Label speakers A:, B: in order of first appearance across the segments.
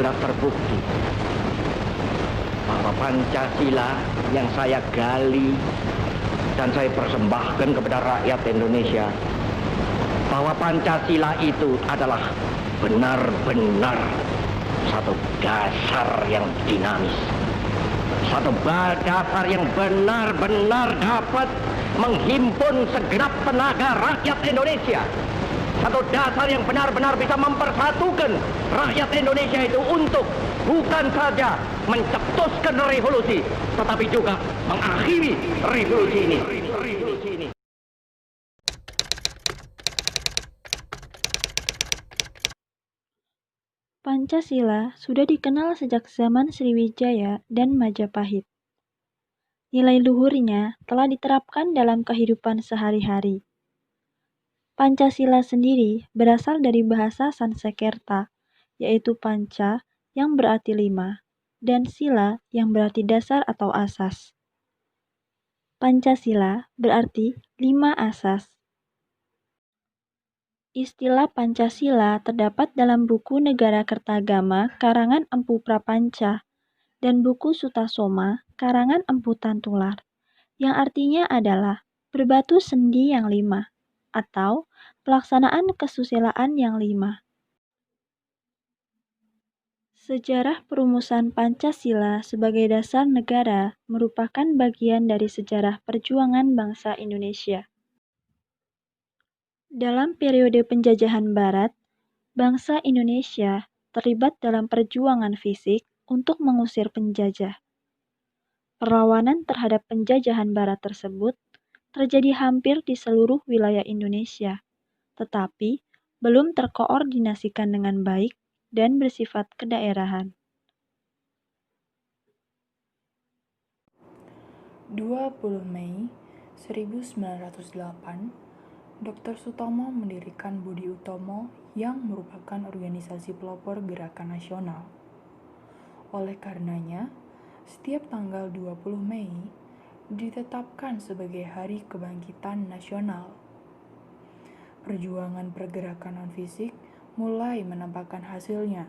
A: sudah terbukti bahwa Pancasila yang saya gali dan saya persembahkan kepada rakyat Indonesia, bahwa Pancasila itu adalah benar-benar satu dasar yang dinamis, satu dasar yang benar-benar dapat menghimpun segenap tenaga rakyat Indonesia, satu dasar yang benar-benar bisa mempersatukan rakyat Indonesia itu untuk bukan saja mencetuskan revolusi, tetapi juga mengakhiri revolusi ini.
B: Pancasila sudah dikenal sejak zaman Sriwijaya dan Majapahit. Nilai luhurnya telah diterapkan dalam kehidupan sehari-hari. Pancasila sendiri berasal dari bahasa Sanskerta, yaitu panca yang berarti 5, dan sila yang berarti dasar atau asas. Pancasila berarti 5 asas. Istilah Pancasila terdapat dalam buku Negara Kertagama karangan Empu Prapanca dan buku Sutasoma karangan Empu Tantular, yang artinya adalah berbatu sendi yang 5 atau pelaksanaan kesusilaan yang 5. Sejarah perumusan Pancasila sebagai dasar negara merupakan bagian dari sejarah perjuangan bangsa Indonesia. Dalam periode penjajahan Barat, bangsa Indonesia terlibat dalam perjuangan fisik untuk mengusir penjajah. Perlawanan terhadap penjajahan Barat tersebut terjadi hampir di seluruh wilayah Indonesia, tetapi belum terkoordinasikan dengan baik dan bersifat kedaerahan.
C: 20 Mei 1908, Dr. Sutomo mendirikan Budi Utomo yang merupakan organisasi pelopor gerakan nasional. Oleh karenanya, setiap tanggal 20 Mei ditetapkan sebagai Hari Kebangkitan Nasional. Perjuangan pergerakan non-fisik mulai menampakkan hasilnya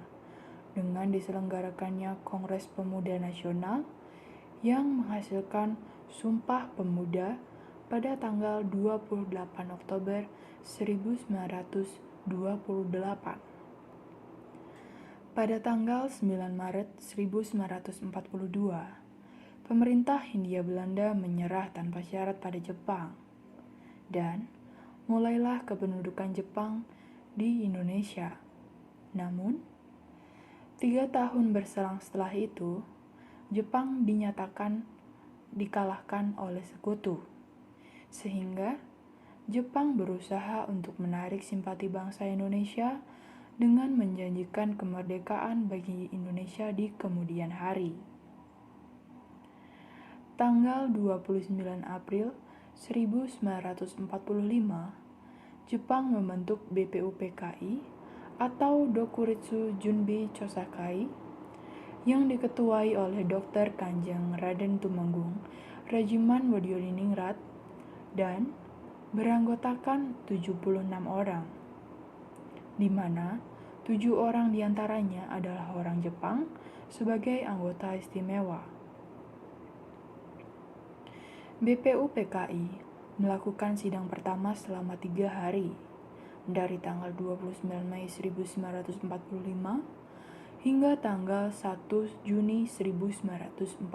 C: dengan diselenggarakannya Kongres Pemuda Nasional yang menghasilkan Sumpah Pemuda pada tanggal 28 Oktober 1928. Pada tanggal 9 Maret 1942, pemerintah Hindia Belanda menyerah tanpa syarat pada Jepang, dan mulailah kependudukan Jepang di Indonesia. Namun, 3 tahun berselang setelah itu, Jepang dinyatakan dikalahkan oleh sekutu, sehingga Jepang berusaha untuk menarik simpati bangsa Indonesia dengan menjanjikan kemerdekaan bagi Indonesia di kemudian hari. Tanggal 29 April 1945, Jepang membentuk BPUPKI atau Dokuritsu Junbi Chosakai yang diketuai oleh Dr. Kanjeng Raden Tumenggung Regiman Wadioningrat dan beranggotakan 76 orang, di mana 7 orang diantaranya adalah orang Jepang sebagai anggota istimewa. BPUPKI melakukan sidang pertama selama 3 hari, dari tanggal 29 Mei 1945 hingga tanggal 1 Juni 1945.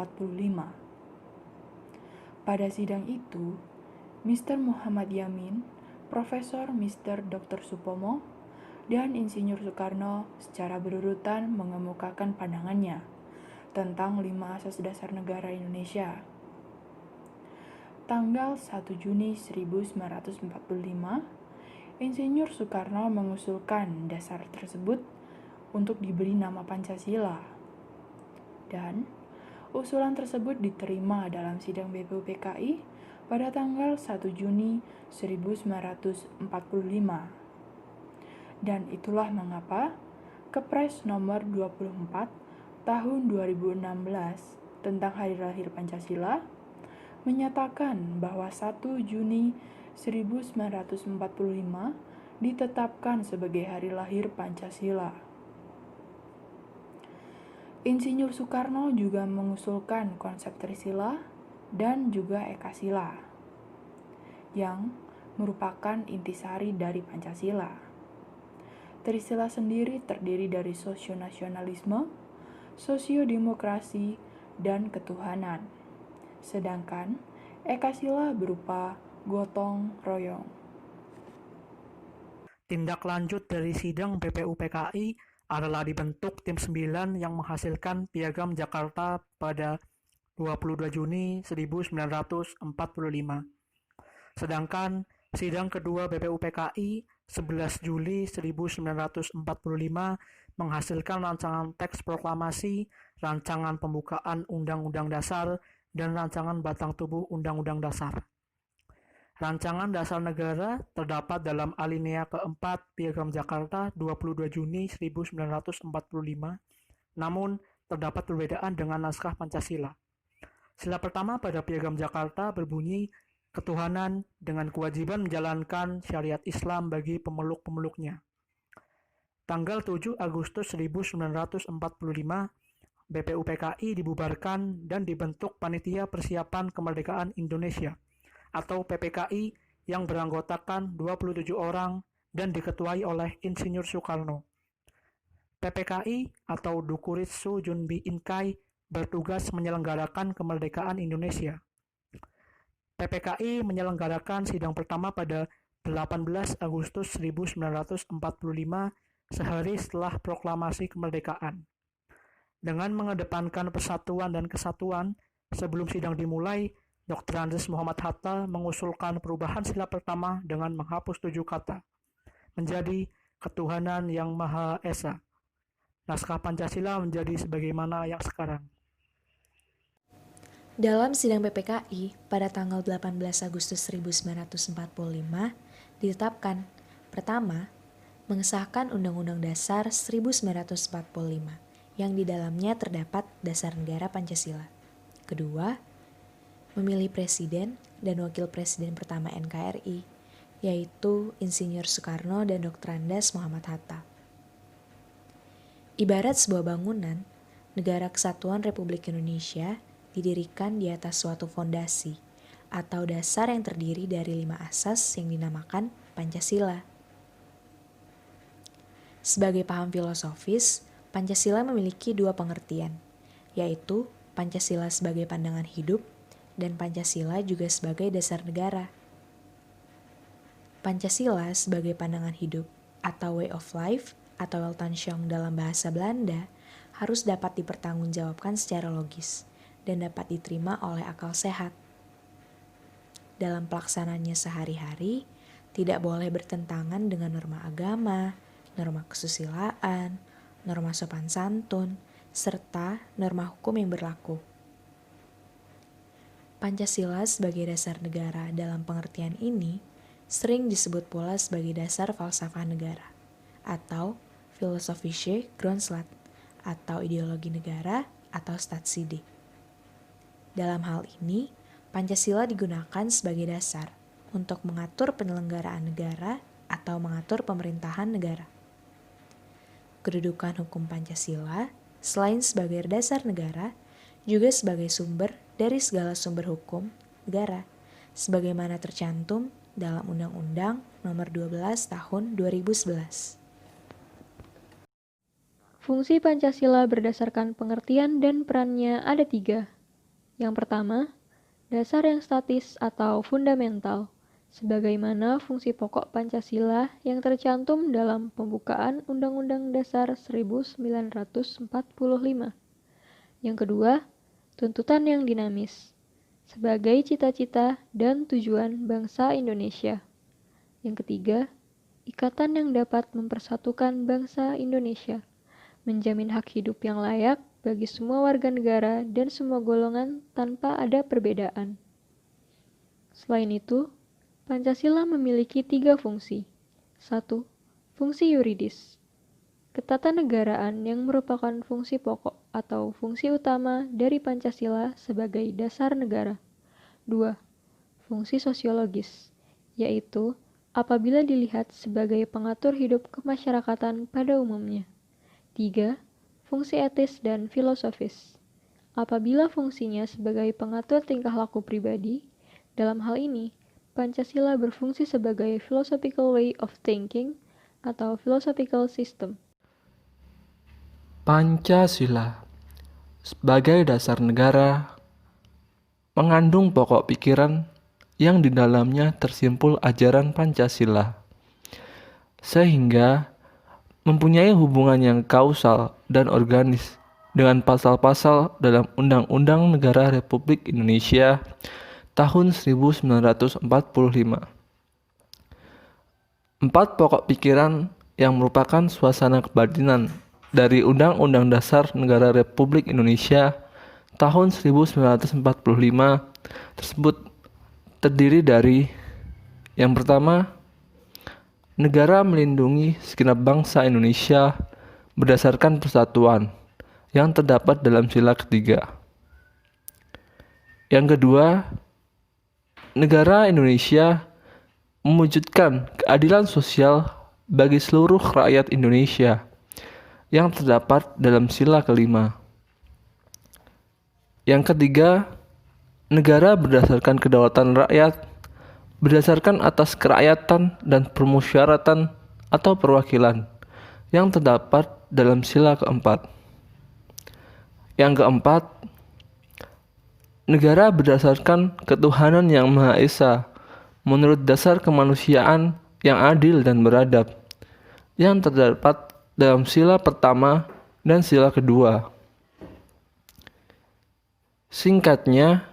C: Pada sidang itu, Mr. Muhammad Yamin, Profesor Mr. Dr. Supomo, dan Insinyur Soekarno secara berurutan mengemukakan pandangannya tentang 5 asas dasar negara Indonesia. Tanggal 1 Juni 1945, Insinyur Soekarno mengusulkan dasar tersebut untuk diberi nama Pancasila. Dan usulan tersebut diterima dalam sidang BPUPKI pada tanggal 1 Juni 1945. Dan itulah mengapa Kepres nomor 24 tahun 2016 tentang Hari Lahir Pancasila menyatakan bahwa 1 Juni 1945 ditetapkan sebagai hari lahir Pancasila. Insinyur Soekarno juga mengusulkan konsep Trisila dan juga Ekasila, yang merupakan intisari dari Pancasila. Trisila sendiri terdiri dari sosionasionalisme, sosiodemokrasi, dan ketuhanan. Sedangkan Ekasila berupa gotong royong.
D: Tindak lanjut dari sidang BPUPKI adalah dibentuk tim 9 yang menghasilkan Piagam Jakarta pada 22 Juni 1945. Sedangkan sidang kedua BPUPKI 11 Juli 1945 menghasilkan rancangan teks proklamasi, rancangan pembukaan Undang-Undang Dasar, dan rancangan batang tubuh Undang-Undang Dasar. Rancangan Dasar Negara terdapat dalam alinea keempat Piagam Jakarta 22 Juni 1945, namun terdapat perbedaan dengan naskah Pancasila. Sila pertama pada Piagam Jakarta berbunyi ketuhanan dengan kewajiban menjalankan syariat Islam bagi pemeluk-pemeluknya. Tanggal 7 Agustus 1945, BPUPKI dibubarkan dan dibentuk Panitia Persiapan Kemerdekaan Indonesia atau PPKI yang beranggotakan 27 orang dan diketuai oleh Insinyur Soekarno. PPKI atau Dukuritsu Junbi Inkai bertugas menyelenggarakan kemerdekaan Indonesia. PPKI menyelenggarakan sidang pertama pada 18 Agustus 1945 sehari setelah proklamasi kemerdekaan. Dengan mengedepankan persatuan dan kesatuan, sebelum sidang dimulai, Dr. Andes Muhammad Hatta mengusulkan perubahan sila pertama dengan menghapus 7 kata, menjadi ketuhanan yang Maha Esa. Naskah Pancasila menjadi sebagaimana yang sekarang.
E: Dalam sidang PPKI pada tanggal 18 Agustus 1945 ditetapkan, pertama, mengesahkan Undang-Undang Dasar 1945 yang di dalamnya terdapat Dasar Negara Pancasila. Kedua, memilih Presiden dan Wakil Presiden pertama NKRI, yaitu Insinyur Soekarno dan Dr. Andes Muhammad Hatta. Ibarat sebuah bangunan, Negara Kesatuan Republik Indonesia didirikan di atas suatu fondasi atau dasar yang terdiri dari 5 asas yang dinamakan Pancasila. Sebagai paham filosofis, Pancasila memiliki 2 pengertian, yaitu Pancasila sebagai pandangan hidup dan Pancasila juga sebagai dasar negara. Pancasila sebagai pandangan hidup atau way of life atau Weltanschauung dalam bahasa Belanda harus dapat dipertanggungjawabkan secara logis dan dapat diterima oleh akal sehat. Dalam pelaksanaannya sehari-hari, tidak boleh bertentangan dengan norma agama, norma kesusilaan, norma sopan santun, serta norma hukum yang berlaku. Pancasila sebagai dasar negara dalam pengertian ini sering disebut pula sebagai dasar falsafah negara atau Philosophische Grundsatz atau ideologi negara atau Staatsidee. Dalam hal ini, Pancasila digunakan sebagai dasar untuk mengatur penyelenggaraan negara atau mengatur pemerintahan negara. Kedudukan hukum Pancasila selain sebagai dasar negara juga sebagai sumber dari segala sumber hukum negara, sebagaimana tercantum dalam Undang-Undang Nomor 12 Tahun 2011.
B: Fungsi Pancasila berdasarkan pengertian dan perannya ada 3. Yang pertama, dasar yang statis atau fundamental, sebagaimana fungsi pokok Pancasila yang tercantum dalam pembukaan Undang-Undang Dasar 1945. Yang kedua, tuntutan yang dinamis, sebagai cita-cita dan tujuan bangsa Indonesia. Yang ketiga, ikatan yang dapat mempersatukan bangsa Indonesia, menjamin hak hidup yang layak bagi semua warga negara dan semua golongan tanpa ada perbedaan. Selain itu, Pancasila memiliki 3 fungsi. 1. Fungsi yuridis. Ketatanegaraan yang merupakan fungsi pokok atau fungsi utama dari Pancasila sebagai dasar negara. 2. Fungsi sosiologis, yaitu apabila dilihat sebagai pengatur hidup kemasyarakatan pada umumnya. 3.
F: fungsi etis dan filosofis. Apabila fungsinya sebagai pengatur tingkah laku pribadi, dalam hal ini, Pancasila berfungsi sebagai philosophical way of thinking atau philosophical system.
G: Pancasila sebagai dasar negara mengandung pokok pikiran yang di dalamnya tersimpul ajaran Pancasila, sehingga mempunyai hubungan yang kausal dan organis dengan pasal-pasal dalam Undang-Undang Negara Republik Indonesia tahun 1945. 4 pokok pikiran yang merupakan suasana kebatinan dari Undang-Undang Dasar Negara Republik Indonesia tahun 1945 tersebut terdiri dari: yang pertama, negara melindungi segenap bangsa Indonesia berdasarkan persatuan yang terdapat dalam sila ketiga. Yang kedua, negara Indonesia mewujudkan keadilan sosial bagi seluruh rakyat Indonesia yang terdapat dalam sila kelima. Yang ketiga, negara berdasarkan kedaulatan rakyat, berdasarkan atas kerakyatan dan permusyawaratan atau perwakilan yang terdapat dalam sila keempat. Yang keempat, negara berdasarkan ketuhanan yang Maha Esa menurut dasar kemanusiaan yang adil dan beradab yang terdapat dalam sila pertama dan sila kedua. Singkatnya,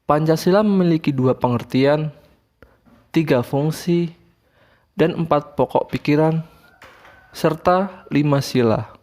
G: Pancasila memiliki 2 pengertian, 3 fungsi, dan 4 pokok pikiran, serta 5 sila.